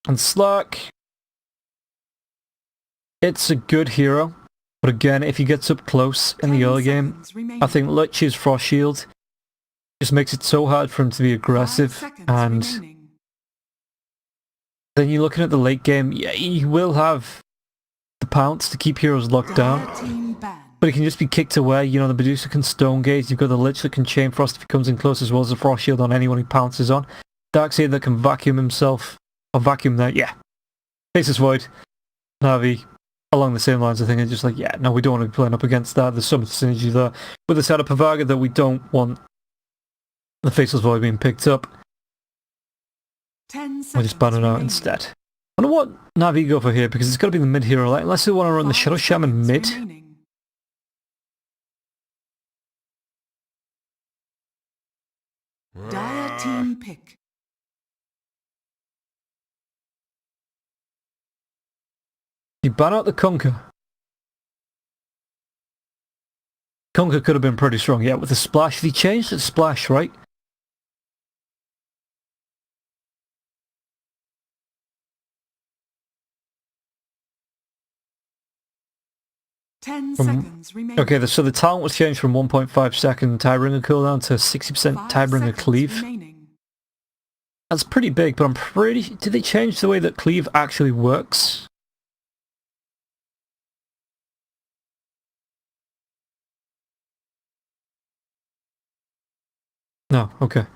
And Slark, it's a good hero, but again, if he gets up close in the early game, I think Lich's Frost Shield just makes it so hard for him to be aggressive, and then you're looking at the late game, yeah, he will have the pounce to keep heroes locked down, but he can just be kicked away. You know, the Medusa can Stone Gaze, you've got the Lich that can Chain Frost if he comes in close, as well as the Frost Shield on anyone he pounces on. Darkseid that can vacuum himself, or vacuum that, yeah. Faceless Void, Navi, along the same lines, I think it's just like, yeah, no, we don't want to be playing up against that. There's some synergy there. With the setup of Pavaga that we don't want the Faceless Void being picked up. 10 seconds We're just banning out instead. I wonder what Navi go for here, because it's got to be the mid hero. Like, unless they want to run the Shadow Shaman mid. Dire team pick. You ban out the Conquer. Conquer could have been pretty strong, yeah, with the splash. He changed the splash, right? Seconds remaining. Okay, so the talent was changed from 1.5 second Tidebringer cooldown to 60% Tidebringer cleave. Remaining. That's pretty big, but I'm pretty... Did they change the way that cleave actually works? No, okay.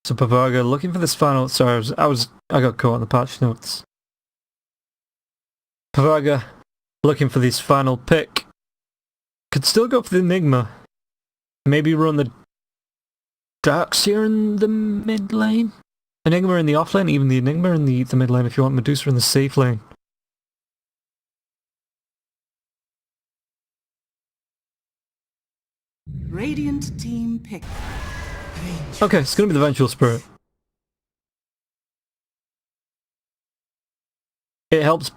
So Pavaga looking for this final... Sorry, I got caught on the patch notes. Pavaga looking for this final pick. Could still go for the Enigma. Maybe run the Darkseer in the mid lane. Enigma in the off lane, even the Enigma in the mid lane if you want Medusa in the safe lane. Radiant team pick. Okay, it's going to be the Vengeful Spirit. It helps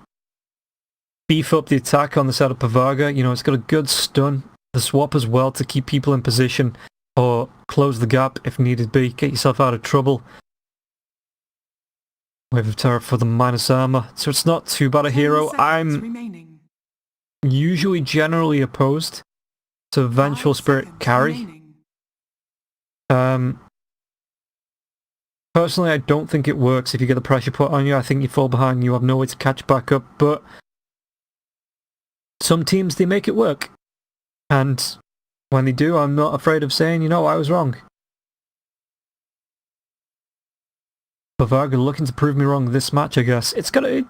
beef up the attack on the side of Pavaga. You know, it's got a good stun. The swap as well to keep people in position or close the gap if needed be. Get yourself out of trouble. Wave of Terror for the minus armor. So it's not too bad a hero. I'm usually generally opposed to Vengeful Spirit carry. Personally, I don't think it works if you get the pressure put on you. I think you fall behind and you have no way to catch back up, but some teams, they make it work. And when they do, I'm not afraid of saying, you know, I was wrong. Pavaga looking to prove me wrong this match, I guess. It's gonna...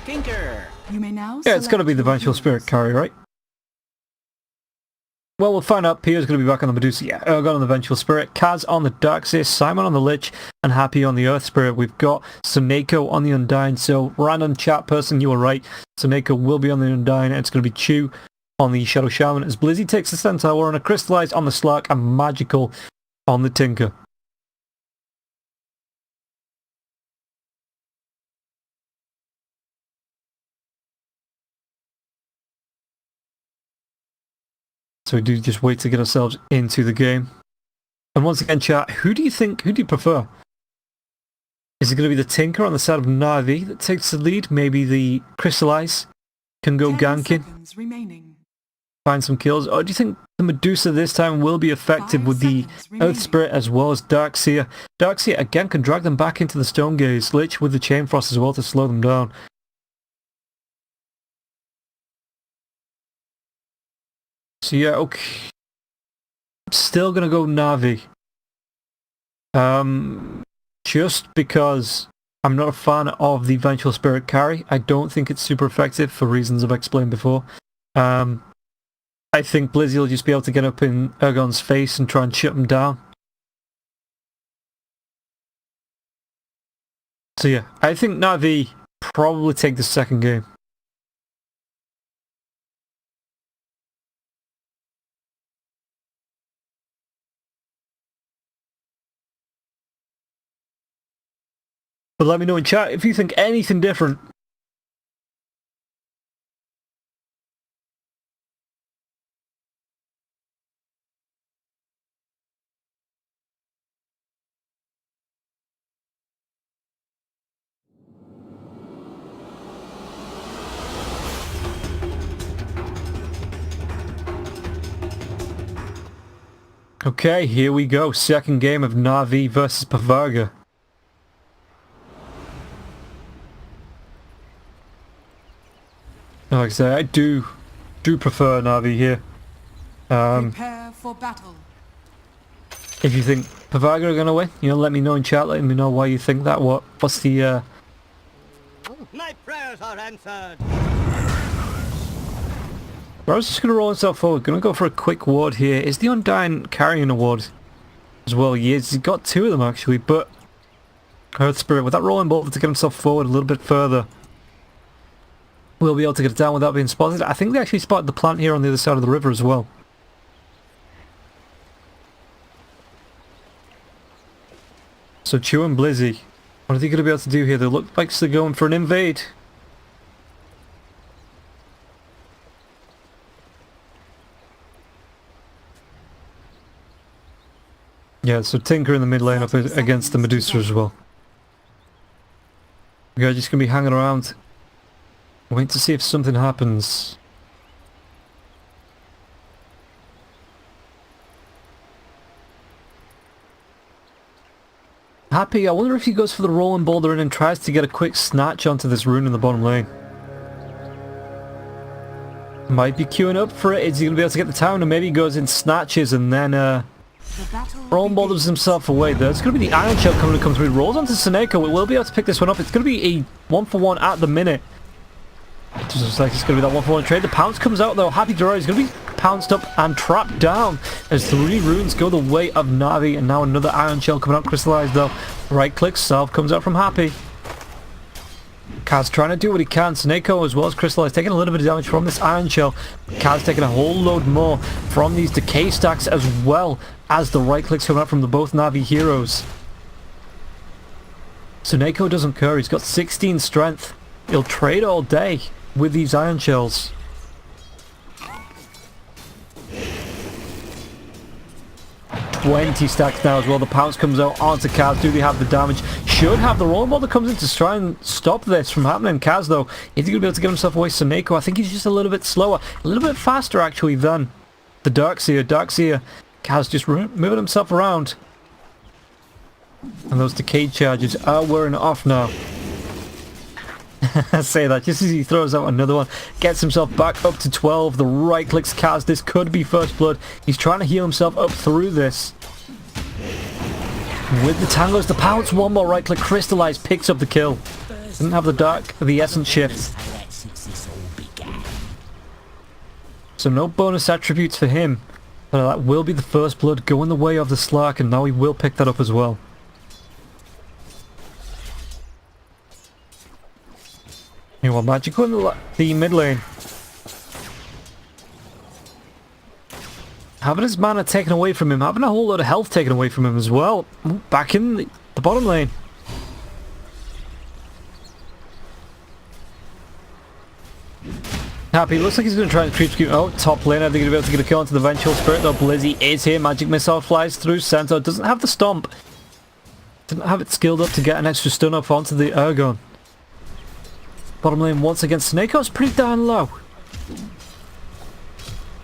Kinker. You may now Yeah, it's gonna be the Vengeful Spirit carry, right? Well, we'll find out. Pierre's going to be back on the Medusa. Yeah, Ergon on the Vengeful Spirit, Kaz on the Darkseer, Simon on the Lich, and Happy on the Earth Spirit. We've got Suneko on the Undying. So, random chat person, you were right. Suneko will be on the Undying, and it's going to be Chu on the Shadow Shaman as Blizzy takes the Centaur and a Crystallized on the Slark and Magical on the Tinker. So we do just wait to get ourselves into the game. And once again, chat, who do you prefer? Is it going to be the Tinker on the side of Navi that takes the lead? Maybe the Crystallize can go ganking, find some kills? Or do you think the Medusa this time will be effective with the Earth Spirit as well as Darkseer? Darkseer again can drag them back into the Stone Gaze. Lich with the Chain Frost as well to slow them down. So yeah, okay. I'm still gonna go Navi. Just because I'm not a fan of the Vengeful Spirit carry. I don't think it's super effective for reasons I've explained before. I think Blizzy will just be able to get up in Ergon's face and try and shut him down. So yeah, I think Navi probably take the second game. But let me know in chat if you think anything different. Okay, here we go. Second game of Na'Vi versus Pavaga. Like I say, I do prefer Na'Vi here. Prepare for battle. If you think Pavaga are gonna win, you know, let me know in chat. Let me know why you think that. What's the My prayers are answered. Bro's just gonna roll himself forward. Gonna go for a quick ward here. Is the Undying carrying a ward as well? He is. He's got two of them actually, but Earth Spirit with that rolling ball to get himself forward a little bit further. We'll be able to get it down without being spotted. I think they actually spotted the plant here on the other side of the river as well. So Chew and Blizzy, what are they going to be able to do here? They look like they're going for an invade. Yeah, so Tinker in the mid lane up against the Medusa as well. We're just going to be hanging around, waiting to see if something happens. Happy, I wonder if he goes for the rolling boulder in and tries to get a quick snatch onto this rune in the bottom lane. Might be queuing up for it. Is he going to be able to get the town? Or maybe he goes in snatches and then rolling boulders himself away. There's going to be the Iron Shell coming to come through. Rolls onto Seneko. We will be able to pick this one up. It's going to be a 1-for-1 at the minute. It just looks like it's going to be that 1-for-1 trade. The pounce comes out though. Happy Dorado is going to be pounced up and trapped down as 3 runes go the way of Na'Vi, and now another Iron Shell coming out crystallized though. Right click, salve comes out from Happy. Kaz trying to do what he can. Seneko as well as crystallized taking a little bit of damage from this Iron Shell. Kaz taking a whole load more from these decay stacks as well as the right clicks coming out from the both Na'Vi heroes. Seneko doesn't care. He's got 16 strength. He'll trade all day with these Iron Shells. Twenty stacks now as well. The pounce comes out onto Kaz. Do they have the damage? Should have the rolling ball that comes in to try and stop this from happening. Kaz though, is he going to be able to get himself away? Seneko, I think he's just a little bit slower. A little bit faster actually than the Darkseer. Kaz just moving himself around. And those decay charges are wearing off now. I say that just as he throws out another one, gets himself back up to 12. The right clicks Kaz. This could be first blood. He's trying to heal himself up through this. With the tangos, the pounce, one more right click, crystallize, picks up the kill. Doesn't have the essence shift. So no bonus attributes for him. But that will be the first blood going the way of the Slark, and now he will pick that up as well. You want Magical in the mid lane. Having his mana taken away from him, having a whole lot of health taken away from him as well. Back in the bottom lane. Happy, looks like he's going to try and creep skew. Oh, top lane, I think he'll be able to get a kill onto the Vengeful Spirit though. Blizzy is here, Magic Missile flies through center, doesn't have the stomp. Didn't have it skilled up to get an extra stun up onto the Ergon. Bottom lane once again, Seneko's pretty darn low.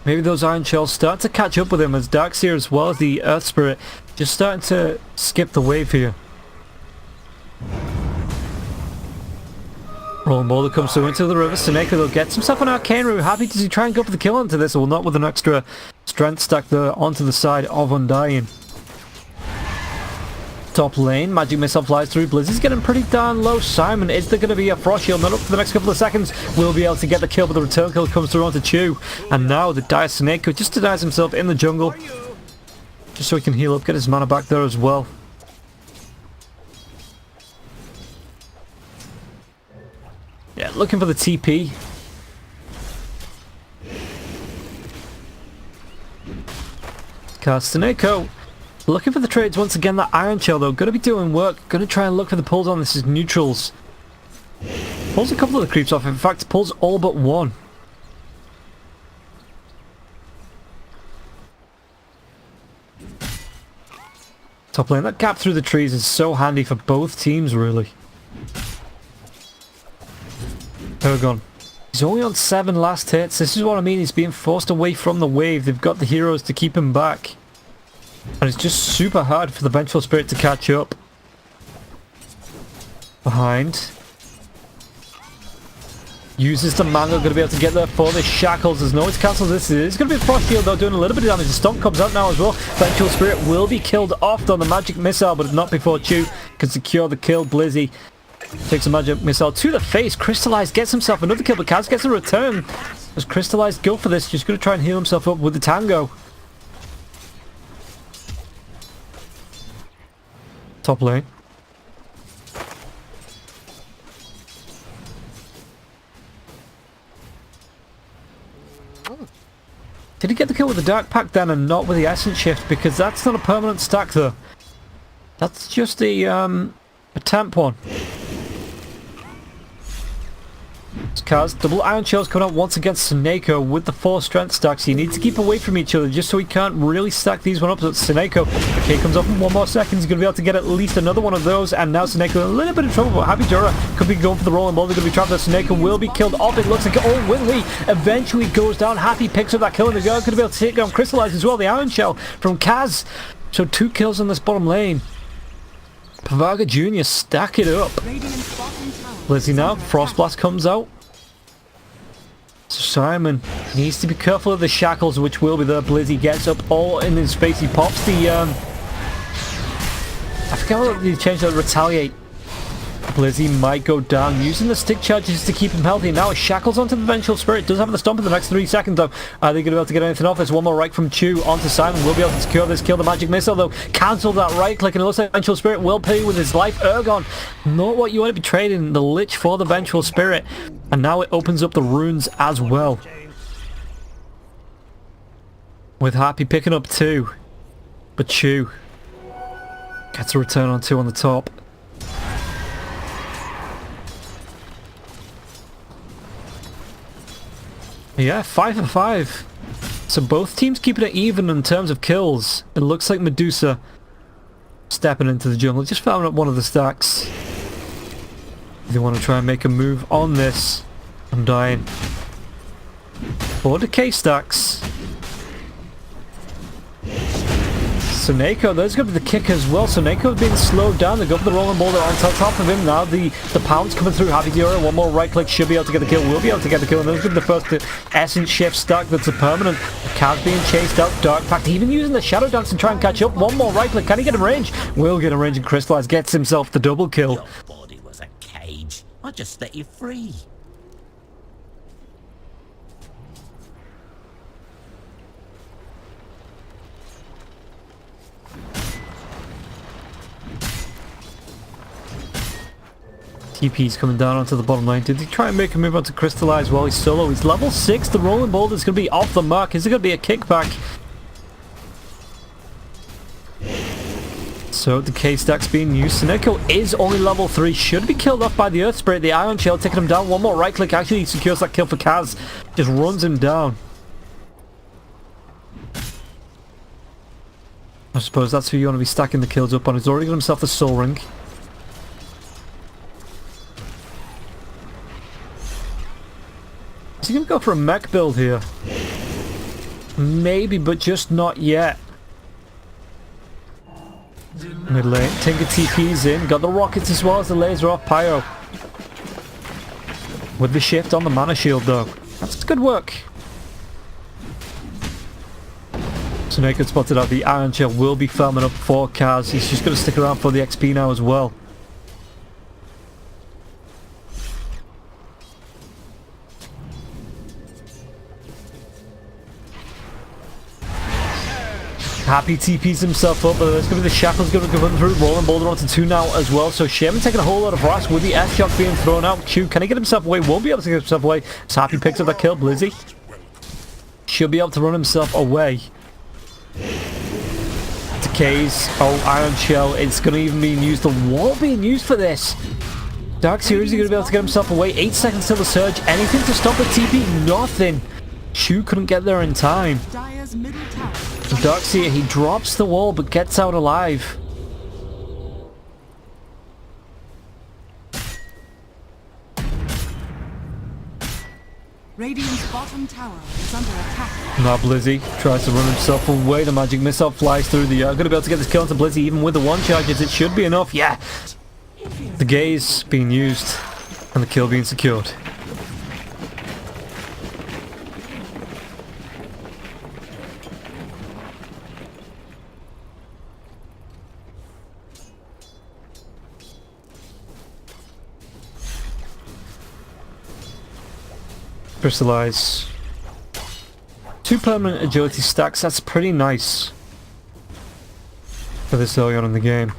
Maybe those Iron Shells start to catch up with him as Darkseer as well as the Earth Spirit just starting to skip the wave here. Rolling Boulder comes through into the river. Seneko though gets himself an Arcane Rune. Happy does he try and go for the kill onto this? Well, not with an extra strength stack there onto the side of Undying. Top lane, Magic Missile flies through. Blizzy's getting pretty darn low. Simon, is there going to be a Frost Shield? Not up for the next couple of seconds. We'll be able to get the kill, but the return kill comes through onto Chew. And now the dire Seneko just denies himself in the jungle. Just so he can heal up, get his mana back there as well. Yeah, looking for the TP. Cast Seneko Looking for the trades once again. That Iron Shell though, going to be doing work. Going to try and look for the pulls on this is neutrals. Pulls a couple of the creeps off. In fact, pulls all but one. Top lane. That gap through the trees is so handy for both teams, really. Ergon. He's only on 7 last hits. This is what I mean. He's being forced away from the wave. They've got the heroes to keep him back. And it's just super hard for the Vengeful Spirit to catch up. Behind. Uses the mango, going to be able to get there for the shackles. There's no way to cancel this. It's going to be a frost shield though, doing a little bit of damage. The stomp comes out now as well. Vengeful Spirit will be killed off on the magic missile, but not before Chew can secure the kill. Blizzy takes a magic missile to the face. Crystallized gets himself another kill, but Kaz gets a return. Does Crystallized go for this? Just going to try and heal himself up with the Tango. Top lane. Did he get the kill with the Dark Pact then and not with the Essence Shift? Because that's not a permanent stack though. That's just a temp one. It's Kaz. Double Iron Shells coming out once against Seneko with the 4 strength stacks. You need to keep away from each other just so he can't really stack these one up. So Seneko, okay, comes up in 1 more second. He's going to be able to get at least another one of those. And now Seneko in a little bit of trouble. But Happy Dura could be going for the rolling ball. They're going to be trapped there. Seneko will be killed off. It looks like, oh, Winley eventually goes down. Happy picks up that kill in the go. Could be able to take down Crystallize as well. The Iron Shell from Kaz. So 2 kills on this bottom lane. Pavaga Jr. stack it up. Blizzy now. Frost Blast comes out. So Simon needs to be careful of the shackles, which will be there. Blizzy gets up all in his face. He pops the I forget what they changed that. Retaliate. Blizzy might go down, using the stick charges to keep him healthy. Now it shackles onto the Vengeful Spirit. Does have the stomp in the next 3 seconds though. Are they going to be able to get anything off? There's one more right from Chew onto Simon. Will be able to secure this kill. The magic missile though cancelled that right click, and it looks like Vengeful Spirit will pay with his life. Ergon, not what you want to be trading. The Lich for the Vengeful Spirit. And now it opens up the runes as well. With Happy picking up 2. But Chew gets a return on 2 on the top. Yeah, 5 for 5. So both teams keeping it even in terms of kills. It looks like Medusa stepping into the jungle, just farming up one of the stacks. They want to try and make a move on this. I'm dying. 4 decay stacks. Seneko, there's going to be the kick as well. Seneko being slowed down. They go for the rolling boulder on top of him now. The pounds coming through. Happy Diora, one more right click, should be able to get the kill. Will be able to get the kill. And there's going to be the first Essence Shift stack that's a permanent. Kaz being chased out. Dark Pact even using the Shadow Dance to try and catch up. One more right click. Can he get in range? Will get in range, and Crystallize gets himself the double kill. Your body was a cage. I just set you free. TP's coming down onto the bottom lane. Did he try and make a move onto Crystallize while he's solo? He's level 6. The rolling boulder is going to be off the mark. Is it going to be a kickback? So decay stack's being used. Seneko is only level 3. Should be killed off by the Earth Spirit. The Iron Shell taking him down. One more right click. Actually he secures that kill for Kaz. Just runs him down. I suppose that's who you want to be stacking the kills up on. He's already got himself the Soul Ring. Is he going to go for a mech build here? Maybe, but just not yet. Mid lane, Tinker TP's in. Got the rockets as well as the laser off Pyro. With the shift on the mana shield though. That's good work. Seneko spotted out. The Iron Shell will be farming up for Kaz. He's just going to stick around for the XP now as well. Happy TP's himself up, but there's going to be the Shackles going to come through. Rolling Boulder onto 2 now as well. So Shaman taking a whole lot of harass with the F-Shock being thrown out. Q, can he get himself away? Won't be able to get himself away. So Happy picks up that kill. Blizzy should be able to run himself away. decays. Oh, Iron Shell. It's going to even be used. The wall being used for this. Darkseer, is he going to be able to get himself away? 8 seconds till the surge. Anything to stop the TP? Nothing. Shu couldn't get there in time. Darkseer, he drops the wall but gets out alive. Radiant's bottom tower is under attack. Now Blizzy tries to run himself away. The magic missile flies through the air. Going to be able to get this kill onto Blizzy even with the one charges. It should be enough. Yeah. The gaze being used and the kill being secured. Crystallize. 2 permanent agility stacks, that's pretty nice for this early on in the game.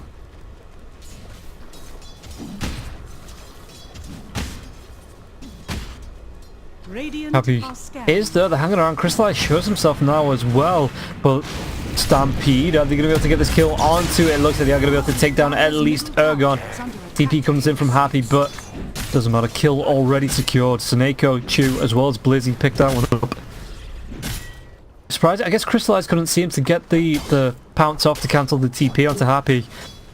Happy is there, they're hanging around. Crystallize shows himself now as well, but Stampede, are they going to be able to get this kill onto it? It looks like they are going to be able to take down at least Ergon. TP comes in from Happy, but doesn't matter, kill already secured. Seneko, Chu, as well as Blizzy picked that one up. Surprised, I guess Crystallize couldn't seem to get the pounce off to cancel the TP onto Happy.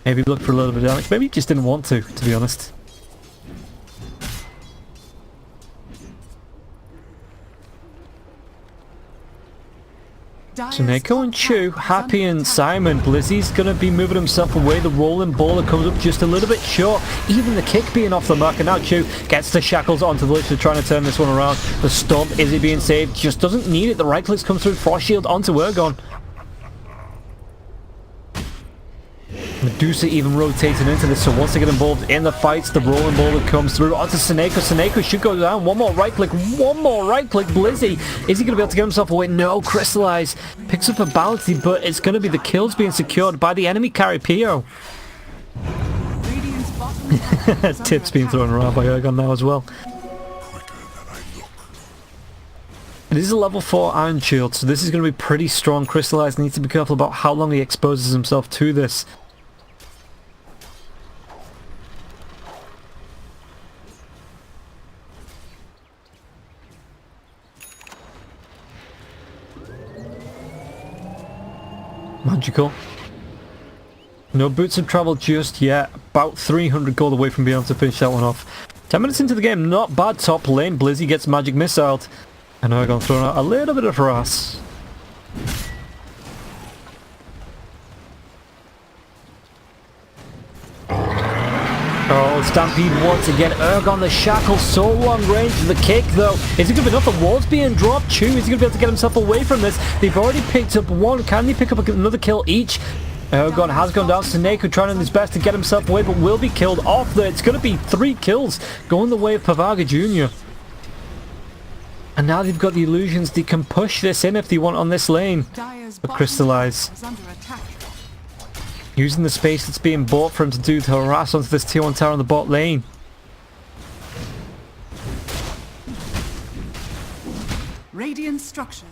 Maybe look for a little bit of damage. Maybe he just didn't want to be honest. Seneko and Chu, Happy and Simon. Blizzy's gonna be moving himself away. The rolling baller comes up just a little bit short. Even the kick being off the mark, and now Chu gets the shackles onto the ledge, trying to turn this one around. The stomp, is it being saved? Just doesn't need it. The right clicks come through. Frost shield onto Ergon. Medusa even rotating into this, so once they get involved in the fights, the rolling baller comes through onto Seneko. Seneko should go down. One more right click. Blizzy, is he going to be able to get himself away? No. Crystallize picks up a bounty, but it's going to be the kills being secured by the enemy carry Pio. Tips being thrown around by Ergon now as well. It is a level 4 Iron Shield, so this is going to be pretty strong. Crystallize needs to be careful about how long he exposes himself to this. Magical. No boots of travel just yet. About 300 gold away from being able to finish that one off. 10 minutes into the game, not bad. Top lane, Blizzy gets magic missiled. And Ergon throwing out a little bit of harass. Oh, Stampede once again. Ergon, the shackle, so long range. The kick, though. Is it going to be enough? The wall's being dropped. Chu, is he going to be able to get himself away from this? They've already picked up one. Can they pick up another kill each? Ergon has gone down. Seneko trying his best to get himself away, but will be killed off there. It's going to be 3 kills going the way of Pavaga Jr. And now they've got the illusions. They can push this in if they want on this lane. But Crystallize, using the space that's being bought for him to do the harass onto this tier 1 tower on the bot lane.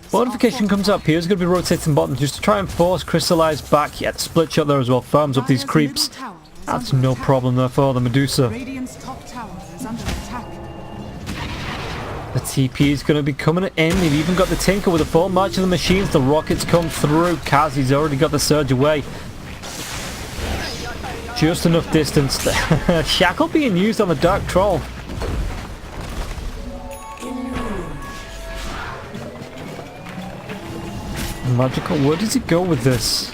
Fortification comes up. Here's going to be rotating bottom just to try and force Crystallize back. Yeah, the split shot there as well. Farms up these creeps. That's no problem there for the Medusa. The TP is going to be coming in. They've even got the Tinker with a full march of the machines. The rockets come through. Kazi's already got the surge away. Just enough distance. Shackle being used on the Dark Troll. Magical. Where does he go with this?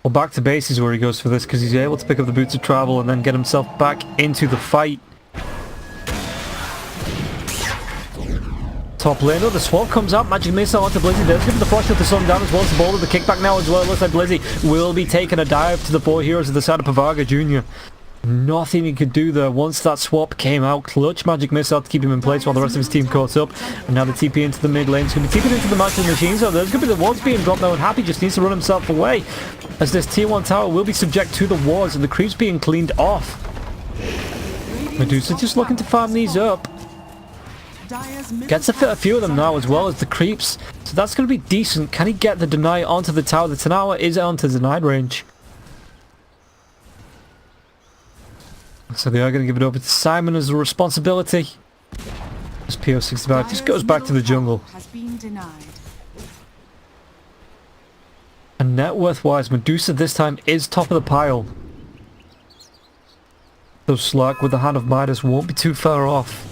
Well, back to base is where he goes for this, because he's able to pick up the boots of travel and then get himself back into the fight. Top lane, the swap comes out, magic missile onto Blizzy. There's giving the frost shot to slow him down as well as the boulder. The kickback now as well. It looks like Blizzy will be taking a dive to the 4 heroes of the side of Pavaga Jr. Nothing he could do there once that swap came out. Clutch magic missile to keep him in place while the rest of his team caught up. And now the TP into the mid lane. It's going to be TP'd into the match of the machine. So there's going to be the wards being dropped now, and Happy just needs to run himself away, as this tier 1 tower will be subject to the wards and the creeps being cleaned off. Medusa just looking to farm these up. Dire's middle Gets a tower few of them is now under as well attack. as the creeps. So that's going to be decent. Can he get the deny onto the tower? The tower is onto denied range. So they are going to give it over to Simon as a responsibility. This PO65 just goes back to the jungle. Has been denied. And net worth wise, Medusa this time is top of the pile. Though Slark with the Hand of Midas won't be too far off.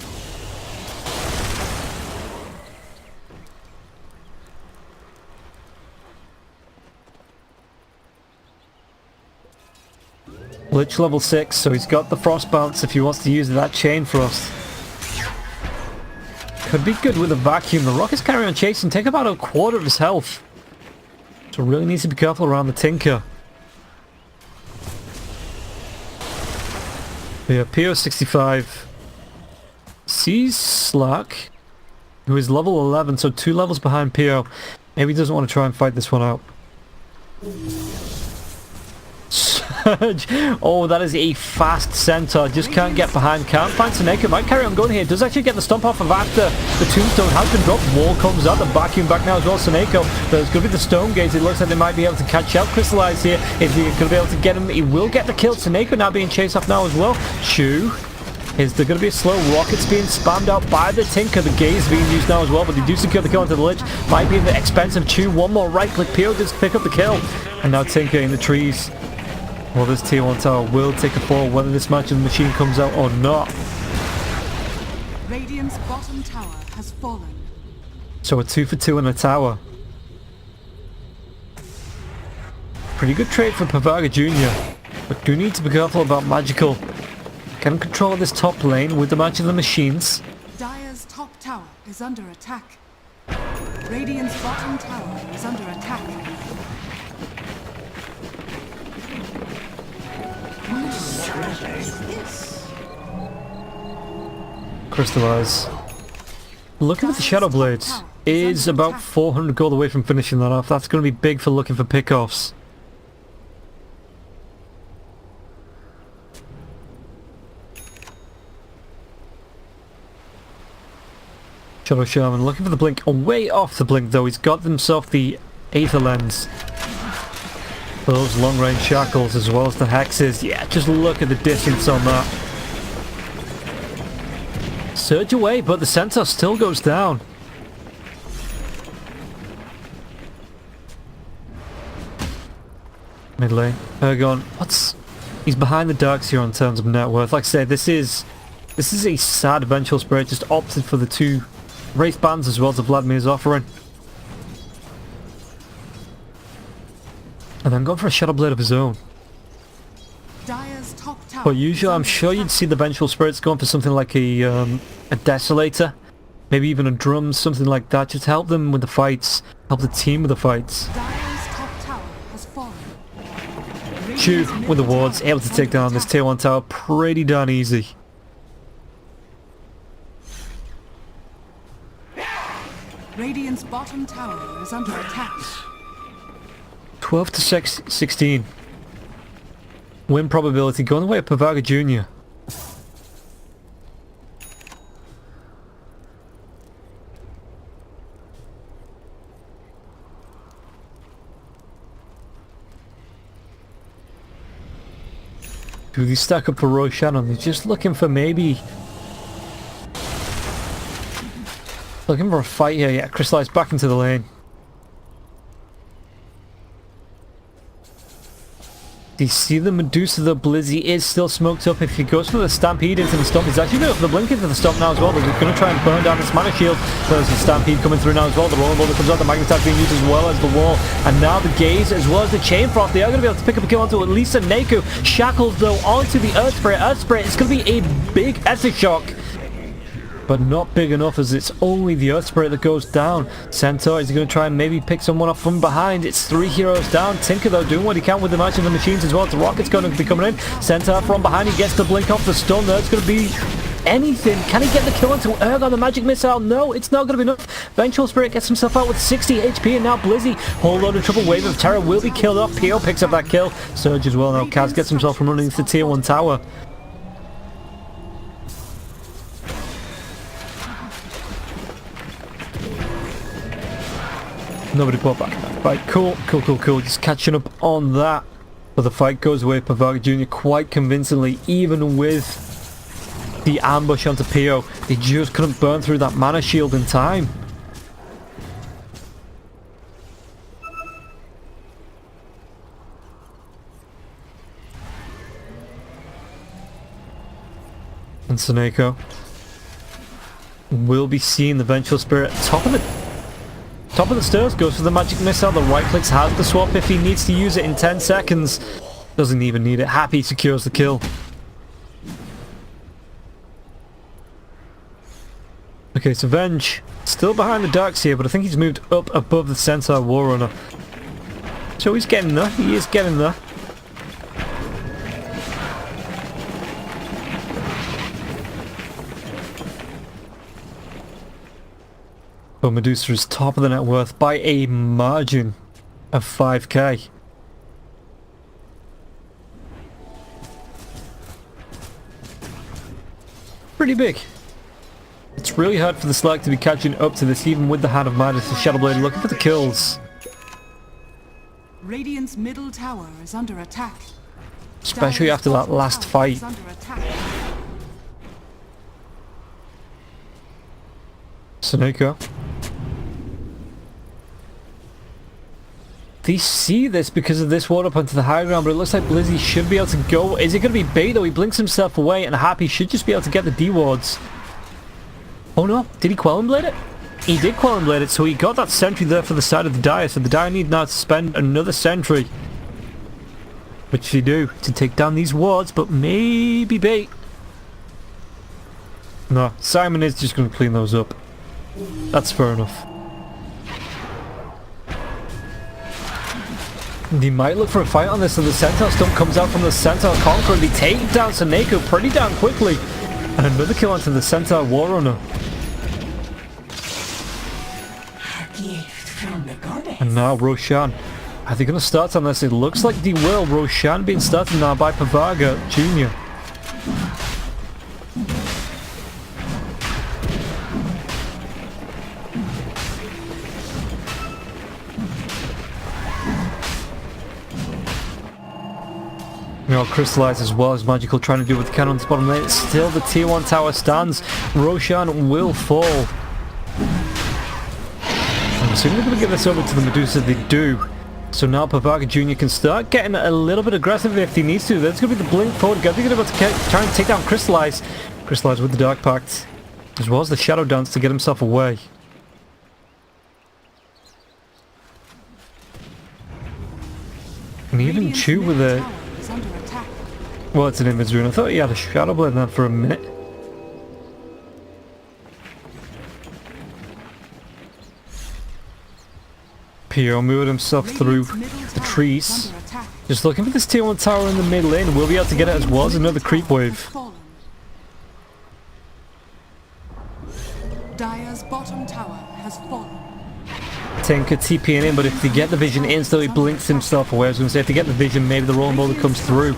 Lich level 6, so he's got the frost bounce if he wants to use that chain frost. Could be good with a vacuum. The rockets carry on chasing, take about a quarter of his health. So really needs to be careful around the Tinker. Yeah, PO65 sees Slark, who is level 11, so 2 levels behind PO. Maybe he doesn't want to try and fight this one out. Surge! Oh, that is a fast centaur. Just can't get behind. Can't find Seneca. Might carry on going here. Does actually get the stomp off of after the tombstone has been dropped. Wall comes out. The vacuum back now as well. Seneca. There's going to be the stone gates. It looks like they might be able to catch out Crystallize here. If they're going to be able to get him, he will get the kill. Seneca now being chased off now as well. Chew. Is there going to be a slow? Rockets being spammed out by the Tinker. The gaze being used now as well, but they do secure the kill into the Lich. Might be the expensive Chew. One more right click. Peel just pick up the kill. And now Tinker in the trees. Well, this tier 1 tower will take a fall whether this match of the machine comes out or not. Radiant's bottom tower has fallen. So a 2 for 2 in a tower. Pretty good trade for Pavaga Jr. But do need to be careful about magical. Can control this top lane with the match of the machines. Dire's top tower is under attack. Radiant's bottom tower is under attack. Crystallize. Looking at the Shadow Blades is about 400 gold away from finishing that off. That's going to be big for looking for pickoffs. Shadow Shaman looking for the blink. Way off the blink though. He's got himself the Aether Lens. Those long range shackles as well as the hexes. Yeah, just look at the distance on that. Surge away, but the centaur still goes down. Mid lane. Ergon. He's behind the darks here in terms of net worth. Like I said, this is a sad Vengeful Spirit. Just opted for the 2 Wraith Bands as well as Vladimir's offering. And then gone for a Shadow Blade of his own. Dire's top tower But usually I'm sure you'd see the Vengeful Spirits going for something like a Desolator. Maybe even a Drum, something like that. Just help them with the fights. Help the team with the fights. Dire's top tower has fallen. Chew with the wards, able to take down this tier 1 tower pretty darn easy. Radiant's bottom tower is under attack. 12 to 16. Win probability going the way of Pavaga Jr. Do they stack up for Roy Shannon? They're just looking for maybe... Looking for a fight here. Yeah, Crystallize back into the lane. Do you see the Medusa? The Blizzy is still smoked up. If he goes for the Stampede into the Stomp, he's actually going for the Blink into the Stomp now as well. They're going to try and burn down this Mana Shield. There's the Stampede coming through now as well. The Rolling Boulder comes out. The Magnet Attack being used as well as the Wall. And now the Gaze as well as the Chain Frost. They are going to be able to pick up a kill onto at least a Neku. Shackled though onto the Earth Spirit. Earth Spirit is going to be a big Ether Shock. But not big enough as it's only the Earth Spirit that goes down. Centaur is going to try and maybe pick someone up from behind. It's 3 heroes down. Tinker though doing what he can with the match of the machines as well. The Rocket's going to be coming in. Centaur from behind. He gets the blink off the stun. There's going to be anything. Can he get the kill onto Ergon? The magic missile? No, it's not going to be enough. Vengeful Spirit gets himself out with 60 HP and now Blizzy. Whole load of triple wave of terror will be killed off. Pio picks up that kill. Surge as well now. Kaz gets himself from underneath the tier 1 tower. Nobody brought back that fight. Cool. Just catching up on that. But the fight goes away. Pavaga Jr. quite convincingly, even with the ambush onto Pio. They just couldn't burn through that mana shield in time. And Seneko will be seeing the Vengeful Spirit top of the stairs, goes for the magic missile. The right clicks, has the swap if he needs to use it in 10 seconds. Doesn't even need it. Happy secures the kill. Okay, so Venge still behind the Darkseer, but I think he's moved up above the Centaur Warrunner. So he's getting there. He is getting there. But Medusa is top of the net worth by a margin of 5k. Pretty big. It's really hard for the Slack to be catching up to this, even with the Hand of Midas and Shadowblade looking for the kills. Radiant's middle tower is under attack. Especially after that last fight. Seneko. They see this because of this ward up onto the high ground, but it looks like Blizzy should be able to go. Is it going to be bait though? He blinks himself away and Happy should just be able to get the D wards. Oh no, did he Quelling Blade it? He did Quelling Blade it, so he got that sentry there for the side of the Dire, so the Dire need now to spend another sentry. Which they do, to take down these wards, but maybe bait. No, Simon is just going to clean those up. That's fair enough. They might look for a fight on this, and the Centaur Stump comes out from the Centaur Conqueror. They take down Seneko pretty damn quickly. And another kill onto the Centaur Warrunner. And now Roshan. Are they going to start on this? It looks like they will. Roshan being started now by Pavaga Jr. You know, Crystallize as well as Magical trying to do what they can on this bottom lane. Still the tier 1 tower stands. Roshan will fall. I'm assuming they're going to give this over to the Medusa. They do. So now Pavaga Jr. can start getting a little bit aggressive if he needs to. That's going to be the blink forward. I think they're about to try and take down Crystallize. Crystallize with the Dark Pact. As well as the Shadow Dance to get himself away. And even Chew with a... Well, it's an Invis rune. I thought he had a Shadow Blade in that for a minute. Pio moved himself through the trees. Just looking for this tier 1 tower in the mid lane. We'll be able to get it as well as another creep wave. Dire's bottom tower has fallen. Tinker TPing in, but if they get the vision instantly blinks himself away. I was going to say if they get the vision, maybe the Rolling Boulder comes through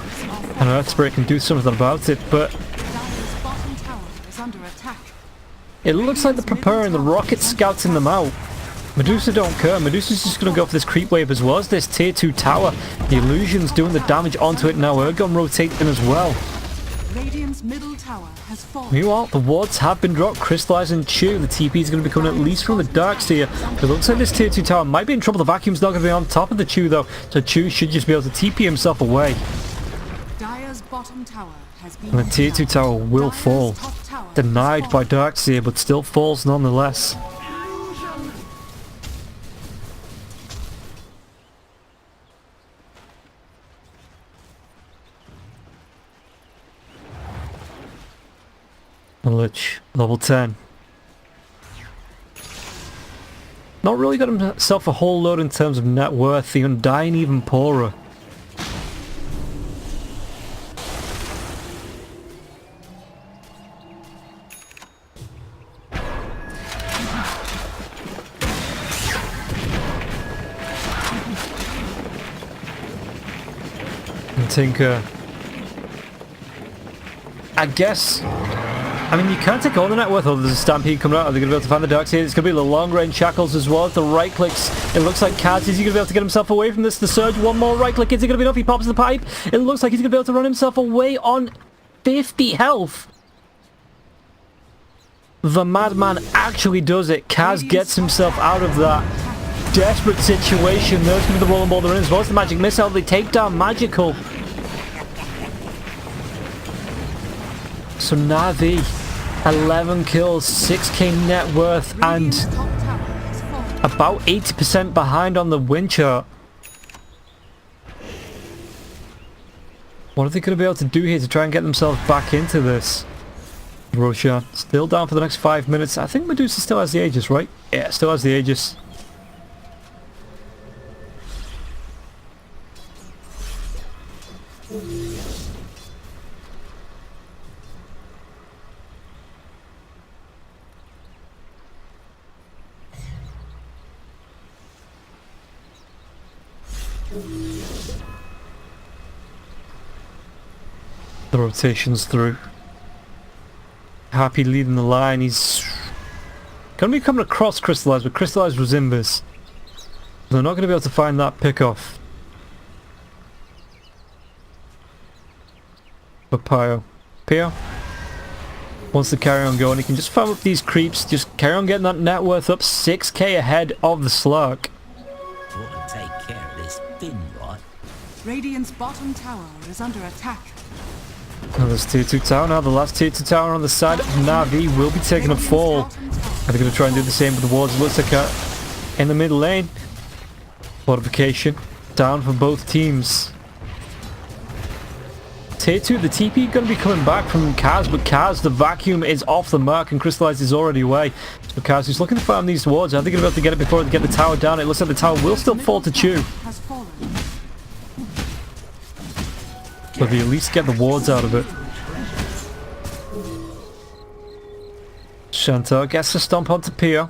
and Earth Spirit can do something about it, but Dire's bottom tower is under attack. it looks like they're preparing the rocket scouting them out. Medusa don't care. Medusa's just going to go for this creep wave as well as this tier 2 tower. The illusion's doing the damage onto it now. Ergon rotating as well. Radiant's middle tower has fallen. Meanwhile, the wards have been dropped. Crystallize and Chew. The TP is going to be coming at least from the Darkseer. It looks like this tier 2 tower might be in trouble. The Vacuum's not going to be on top of the Chew though. So Chew should just be able to TP himself away. Dire's bottom tower has been And the tier 2 tower will Dire's fall. top tower has Denied by fallen. Darkseer, but still falls nonetheless. Lich, level 10. Not really got himself a whole load in terms of net worth. The Undying even poorer. And Tinker, I guess I mean, you can't take all the net worth. Oh, there's a Stampede coming out. Are they going to be able to find the Dark Seed? It's going to be the long-range Shackles as well. The right clicks. It looks like Kaz, is he going to be able to get himself away from this? The Surge, one more right click. Is it going to be enough? He pops the pipe. It looks like he's going to be able to run himself away on 50 health. The Madman actually does it. Kaz gets himself out of that desperate situation. There's going to be the Rolling Boulder in as well as the Magic Missile. They take down Magical. So Na'Vi, 11 kills, 6k net worth, and about 80% behind on the win chart. What are they going to be able to do here to try and get themselves back into this? Roshan still down for the next 5 minutes. I think Medusa still has the Aegis, right? Yeah, still has the Aegis. The rotations through. Happy leading the line. He's going to be coming across Crystallized, but Crystallized was Invis. They're not going to be able to find that pick-off. But Pio wants to carry on going. He can just farm up these creeps, just carry on getting that net worth up 6k ahead of the Slurk. Ought to take care of this bin, right? Radiant's bottom tower is under attack. Oh, there's tier 2 tower now. The last tier 2 tower on the side of Na'Vi will be taking a fall. Are they going to try and do the same with the wards? Looks like in the mid lane. Fortification down for both teams. Tier 2, the TP going to be coming back from Kaz, but Kaz, the vacuum is off the mark and Crystallized is already away. So Kaz is looking to farm these wards. Are they going to be able to get it before they get the tower down? It looks like the tower will still fall to Chew. But they at least get the wards out of it. Shantar gets to stomp onto Pio.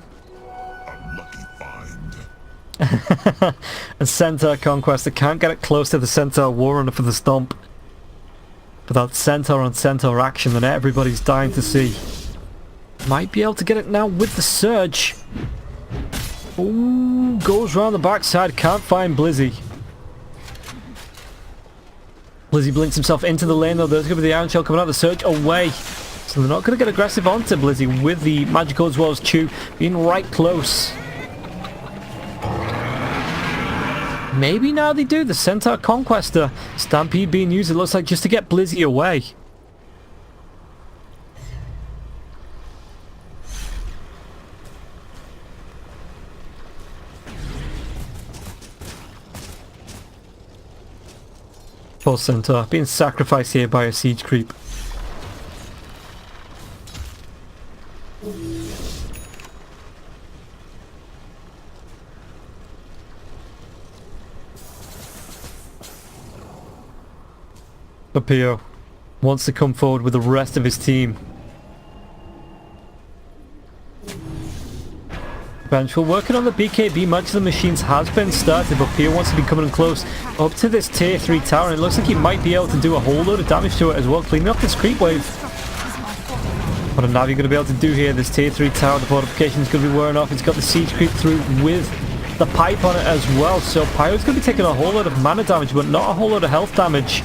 And Centaur Conquest, they can't get it close to the Centaur Warrunner for the stomp. But that Centaur on Centaur action that everybody's dying to see. Might be able to get it now with the Surge. Ooh, goes round the backside, can't find Blizzy. Blizzy blinks himself into the lane though. There's going to be the Iron Shell coming out, the Surge away. So they're not going to get aggressive onto Blizzy with the Magical as well as Chew being right close. Maybe now they do. The Centaur Conquester. Stampede being used, it looks like, just to get Blizzy away. Poor Centaur being sacrificed here by a siege creep. But Pio wants to come forward with the rest of his team. Vengeful working on the BKB. Much of the machines has been started, but Pio wants to be coming close up to this tier 3 tower, and it looks like he might be able to do a whole load of damage to it as well, cleaning up this creep wave. What a Navi going to be able to do here? This tier 3 tower, the fortification is going to be wearing off. It's got the siege creep through with the pipe on it as well, so Pio's going to be taking a whole load of mana damage, but not a whole load of health damage.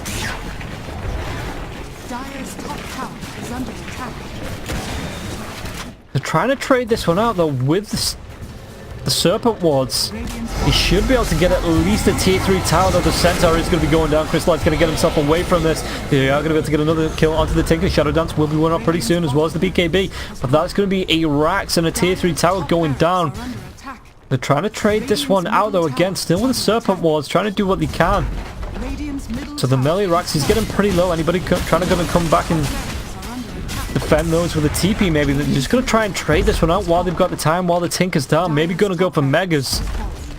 They're trying to trade this one out though with the Serpent Wards. He should be able to get at least a tier 3 tower though. The Centaur is going to be going down. Crystallized going to get himself away from this. They are going to be able to get another kill onto the Tinker. Shadow Dance will be one up pretty soon as well as the BKB. But that's going to be a Rax and a tier 3 tower going down. They're trying to trade this one out though again. Still with the Serpent Wards, trying to do what they can. So the melee Rax is getting pretty low. Anybody trying to come back and defend those with a TP maybe? They're just going to try and trade this one out while they've got the time, while the Tinker's down. Maybe going to go for Megas.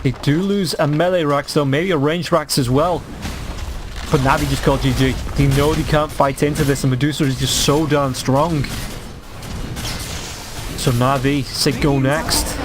They do lose a melee Rax though, maybe a ranged Rax as well. But Navi just called GG. They know they can't fight into this, and Medusa is just so darn strong. So Navi say go next.